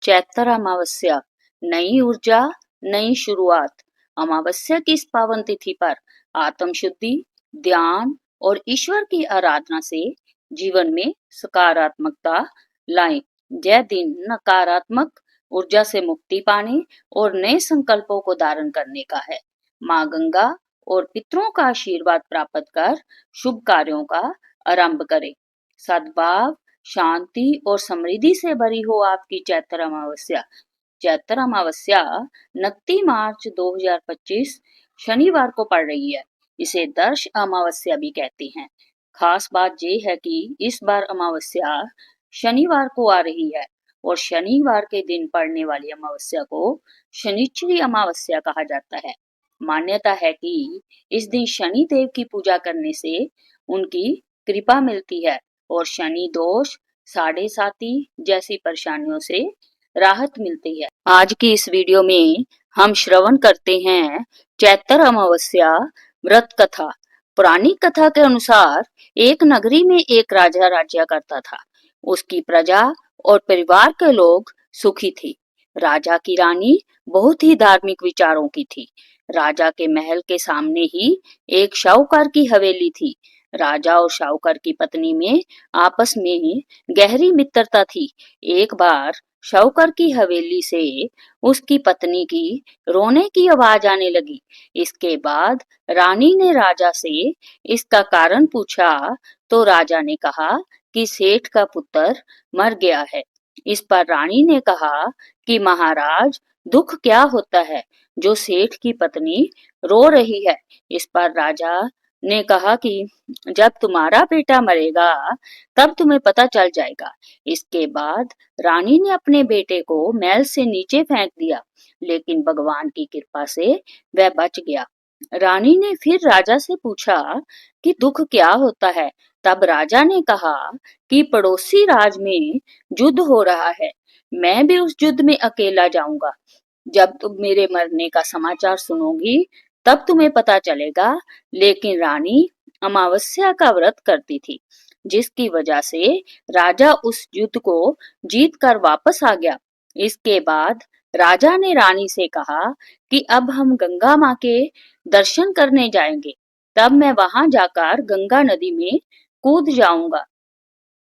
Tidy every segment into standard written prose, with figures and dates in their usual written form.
चैत्र अमावस्या, नई ऊर्जा, नई शुरुआत। अमावस्या की इस पावन तिथि पर आत्म शुद्धि, ध्यान और ईश्वर की आराधना से जीवन में सकारात्मकता लाएं। यह दिन नकारात्मक ऊर्जा से मुक्ति पाने और नए संकल्पों को धारण करने का है। माँ गंगा और पितरों का आशीर्वाद प्राप्त कर शुभ कार्यों का आरंभ करें। सद्भाव, शांति और समृद्धि से भरी हो आपकी चैत्र अमावस्या। चैत्र अमावस्या 29 मार्च 2025 शनिवार को पड़ रही है। इसे दर्श अमावस्या भी कहते हैं। खास बात यह है कि इस बार अमावस्या शनिवार को आ रही है और शनिवार के दिन पड़ने वाली अमावस्या को शनिचरी अमावस्या कहा जाता है। मान्यता है कि इस दिन शनि देव की पूजा करने से उनकी कृपा मिलती है और शनि दोष, साढ़े साती जैसी परेशानियों से राहत मिलती है। आज की इस वीडियो में हम श्रवण करते हैं चैत्र अमावस्या व्रत कथा। पुरानी कथा के अनुसार एक नगरी में एक राजा राज्य करता था। उसकी प्रजा और परिवार के लोग सुखी थे। राजा की रानी बहुत ही धार्मिक विचारों की थी। राजा के महल के सामने ही एक शाहूकार की हवेली थी। राजा और शाहूकार की पत्नी में आपस में गहरी मित्रता थी। एक बार शाहूकार की हवेली से उसकी पत्नी की रोने की आवाज आने लगी। इसके बाद रानी ने राजा से इसका कारण पूछा तो राजा ने कहा कि सेठ का पुत्र मर गया है। इस पर रानी ने कहा कि महाराज, दुख क्या होता है जो सेठ की पत्नी रो रही है। इस पर राजा ने कहा कि जब तुम्हारा बेटा मरेगा तब तुम्हें पता चल जाएगा। इसके बाद रानी ने अपने बेटे को महल से नीचे फेंक दिया, लेकिन भगवान की कृपा से वह बच गया। रानी ने फिर राजा से पूछा कि दुख क्या होता है। तब राजा ने कहा कि पड़ोसी राज में युद्ध हो रहा है, मैं भी उस युद्ध में अकेला जाऊंगा। जब तुम मेरे मरने का समाचार सुनोगी तब तुम्हें पता चलेगा। लेकिन रानी अमावस्या का व्रत करती थी, जिसकी वजह से राजा उस युद्ध को जीत कर वापस आ गया। इसके बाद राजा ने रानी से कहा कि अब हम गंगा माँ के दर्शन करने जाएंगे। तब मैं वहां जाकर गंगा नदी में कूद जाऊंगा,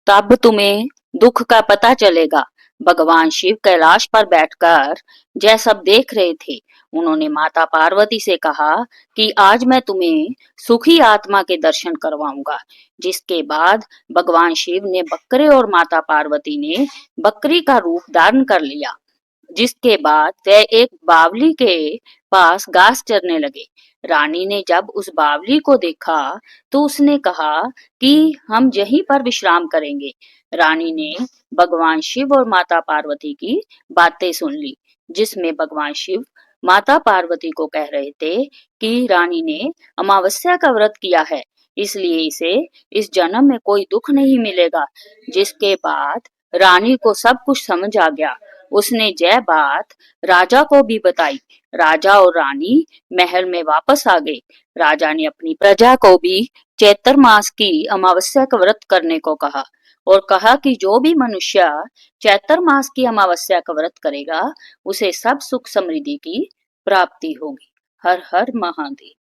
तब तुम्हें दुख का पता चलेगा। भगवान शिव कैलाश पर बैठकर यह सब देख रहे थे। उन्होंने माता पार्वती से कहा कि आज मैं तुम्हें सुखी आत्मा के दर्शन करवाऊंगा। जिसके बाद भगवान शिव ने बकरे और माता पार्वती ने बकरी का रूप धारण कर लिया। जिसके बाद वह एक बावली के पास घास चरने लगे। रानी ने जब उस बावली को देखा तो उसने कहा कि हम यहीं पर विश्राम करेंगे। रानी ने भगवान शिव और माता पार्वती की बातें सुन ली, जिसमें भगवान शिव माता पार्वती को कह रहे थे कि रानी ने अमावस्या का व्रत किया है, इसलिए इसे इस जन्म में कोई दुख नहीं मिलेगा। जिसके बाद रानी को सब कुछ समझ आ गया। उसने यह बात राजा को भी बताई। राजा और रानी महल में वापस आ गए। राजा ने अपनी प्रजा को भी चैत्र मास की अमावस्या का व्रत करने को कहा और कहा कि जो भी मनुष्य चैत्र मास की अमावस्या का व्रत करेगा उसे सब सुख समृद्धि की प्राप्ति होगी। हर हर महादेव।